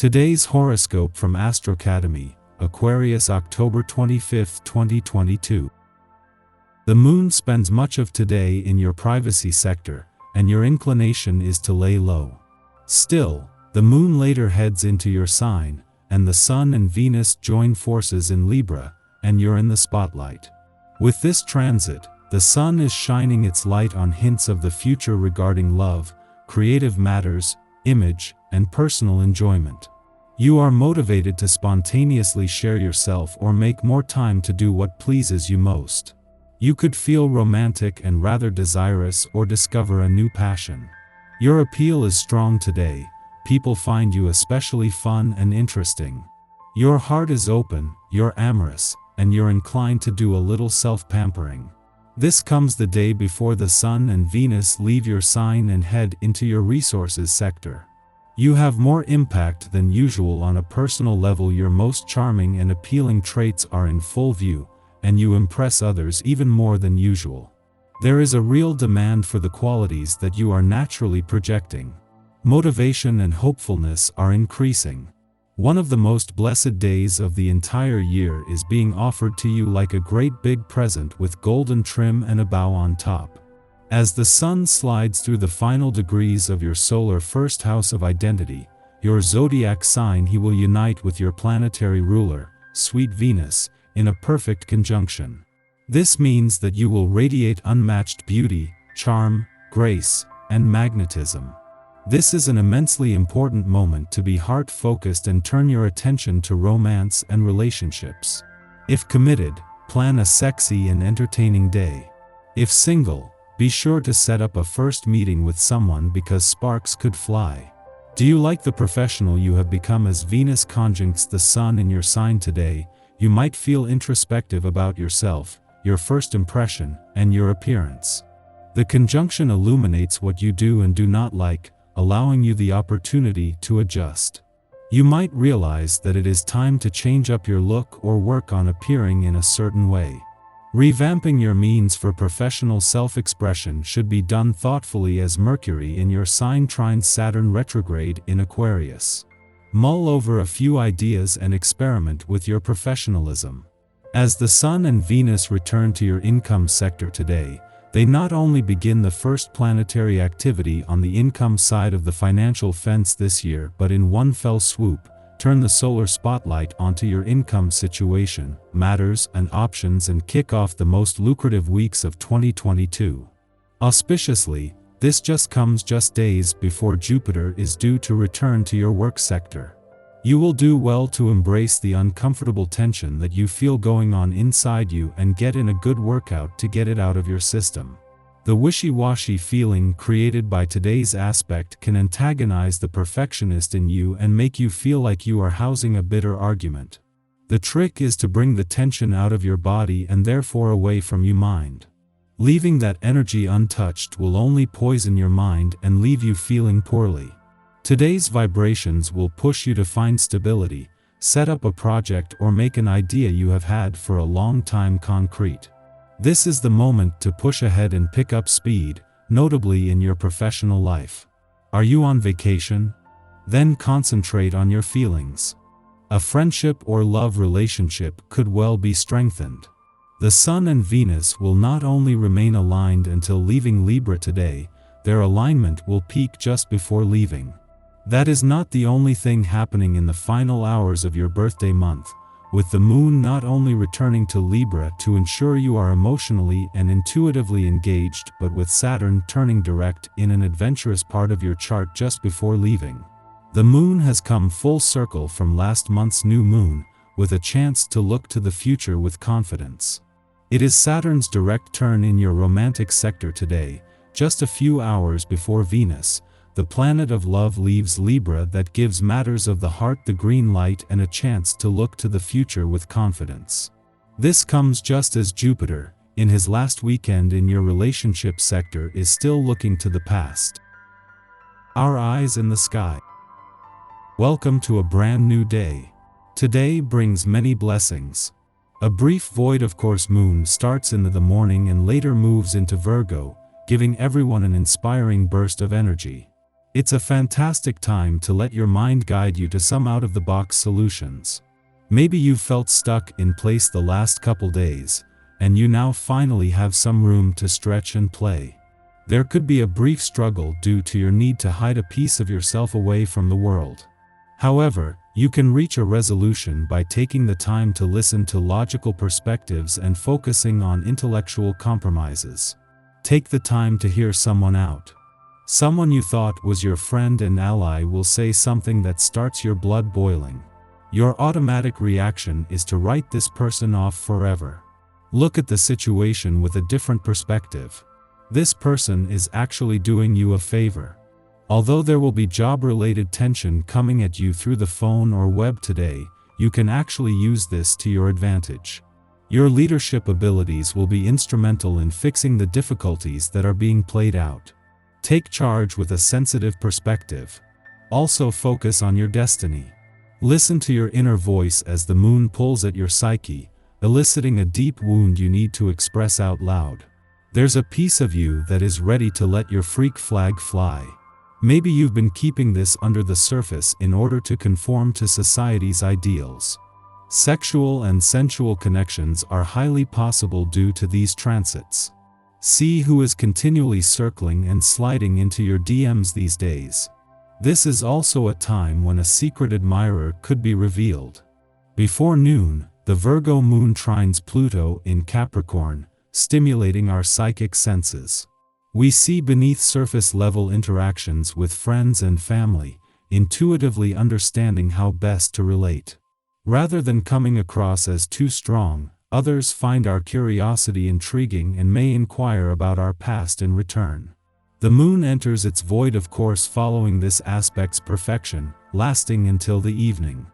Today's horoscope from Astrocademy, Aquarius October 25, 2022. The moon spends much of today in your privacy sector, and your inclination is to lay low. Still, the moon later heads into your sign, and the sun and Venus join forces in Libra, and you're in the spotlight. With this transit, the sun is shining its light on hints of the future regarding love, creative matters, image, and personal enjoyment. You are motivated to spontaneously share yourself or make more time to do what pleases you most. You could feel romantic and rather desirous or discover a new passion. Your appeal is strong today. People find you especially fun and interesting. Your heart is open, you're amorous, and you're inclined to do a little self-pampering. This comes the day before the Sun and Venus leave your sign and head into your resources sector. You have more impact than usual on a personal level. Your most charming and appealing traits are in full view, and you impress others even more than usual. There is a real demand for the qualities that you are naturally projecting. Motivation and hopefulness are increasing. One of the most blessed days of the entire year is being offered to you like a great big present with golden trim and a bow on top. As the sun slides through the final degrees of your solar first house of identity, your zodiac sign, he will unite with your planetary ruler, sweet Venus, in a perfect conjunction. This means that you will radiate unmatched beauty, charm, grace, and magnetism. This is an immensely important moment to be heart-focused and turn your attention to romance and relationships. If committed, plan a sexy and entertaining day. If single, be sure to set up a first meeting with someone because sparks could fly. Do you like the professional you have become as Venus conjuncts the Sun in your sign today? You might feel introspective about yourself, your first impression, and your appearance. The conjunction illuminates what you do and do not like, allowing you the opportunity to adjust. You might realize that it is time to change up your look or work on appearing in a certain way. Revamping your means for professional self-expression should be done thoughtfully as Mercury in your sign trines Saturn retrograde in Aquarius. Mull over a few ideas and experiment with your professionalism. As the Sun and Venus return to your income sector today, they not only begin the first planetary activity on the income side of the financial fence this year, but in one fell swoop, turn the solar spotlight onto your income situation, matters, and options and kick off the most lucrative weeks of 2022. Auspiciously, this comes just days before Jupiter is due to return to your work sector. You will do well to embrace the uncomfortable tension that you feel going on inside you and get in a good workout to get it out of your system. The wishy-washy feeling created by today's aspect can antagonize the perfectionist in you and make you feel like you are housing a bitter argument. The trick is to bring the tension out of your body and therefore away from your mind. Leaving that energy untouched will only poison your mind and leave you feeling poorly. Today's vibrations will push you to find stability, set up a project, or make an idea you have had for a long time concrete. This is the moment to push ahead and pick up speed, notably in your professional life. Are you on vacation? Then concentrate on your feelings. A friendship or love relationship could well be strengthened. The Sun and Venus will not only remain aligned until leaving Libra today, their alignment will peak just before leaving. That is not the only thing happening in the final hours of your birthday month, with the moon not only returning to Libra to ensure you are emotionally and intuitively engaged, but with Saturn turning direct in an adventurous part of your chart just before leaving. The moon has come full circle from last month's new moon, with a chance to look to the future with confidence. It is Saturn's direct turn in your romantic sector today, just a few hours before Venus, the planet of love, leaves Libra. That gives matters of the heart the green light and a chance to look to the future with confidence. This comes just as Jupiter, in his last weekend in your relationship sector, is still looking to the past. Our eyes in the sky. Welcome to a brand new day. Today brings many blessings. A brief void of course moon starts in the morning and later moves into Virgo, giving everyone an inspiring burst of energy. It's a fantastic time to let your mind guide you to some out-of-the-box solutions. Maybe you've felt stuck in place the last couple days, and you now finally have some room to stretch and play. There could be a brief struggle due to your need to hide a piece of yourself away from the world. However, you can reach a resolution by taking the time to listen to logical perspectives and focusing on intellectual compromises. Take the time to hear someone out. Someone you thought was your friend and ally will say something that starts your blood boiling. Your automatic reaction is to write this person off forever. Look at the situation with a different perspective. This person is actually doing you a favor. Although there will be job-related tension coming at you through the phone or web today, you can actually use this to your advantage. Your leadership abilities will be instrumental in fixing the difficulties that are being played out. Take charge with a sensitive perspective. Also focus on your destiny. Listen to your inner voice as the moon pulls at your psyche, eliciting a deep wound you need to express out loud. There's a piece of you that is ready to let your freak flag fly. Maybe you've been keeping this under the surface in order to conform to society's ideals. Sexual and sensual connections are highly possible due to these transits. See who is continually circling and sliding into your DMs these days. This is also a time when a secret admirer could be revealed. Before noon, the Virgo moon trines Pluto in Capricorn, stimulating our psychic senses. We see beneath surface level interactions with friends and family, intuitively understanding how best to relate. Rather than coming across as too strong, others find our curiosity intriguing and may inquire about our past in return. The moon enters its void of course following this aspect's perfection, lasting until the evening.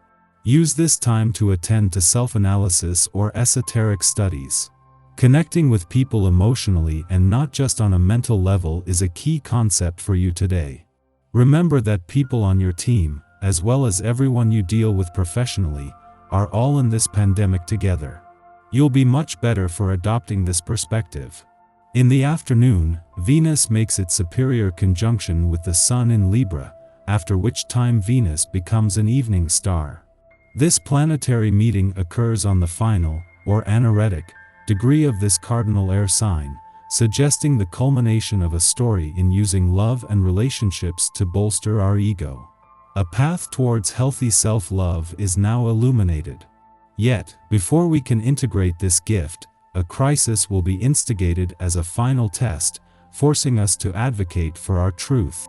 Use this time to attend to self-analysis or esoteric studies. Connecting with people emotionally and not just on a mental level is a key concept for you today. Remember that people on your team, as well as everyone you deal with professionally, are all in this pandemic together. You'll be much better for adopting this perspective. In the afternoon, Venus makes its superior conjunction with the Sun in Libra, after which time Venus becomes an evening star. This planetary meeting occurs on the final, or anaretic, degree of this cardinal air sign, suggesting the culmination of a story in using love and relationships to bolster our ego. A path towards healthy self-love is now illuminated. Yet, before we can integrate this gift, a crisis will be instigated as a final test, forcing us to advocate for our truth.